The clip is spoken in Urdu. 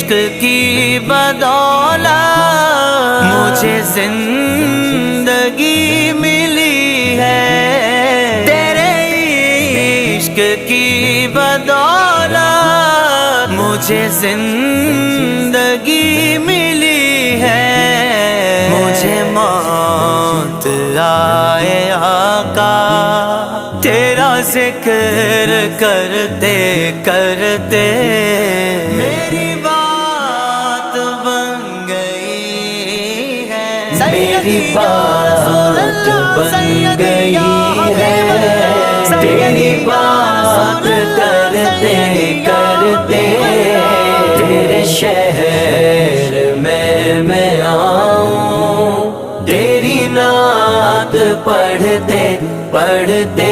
عشق کی بدولت مجھے زندگی ملی ہے، تیرے عشق کی بدولت مجھے زندگی ملی ہے۔ مجھے موت آئے آقا تیرا ذکر کرتے کرتے، میری بات بن گئی ہے، میری بات بن گئی ہے، تیری بات کرتے کرتے تیرے شہر میں آؤں، تیری نعت پڑھتے پڑھتے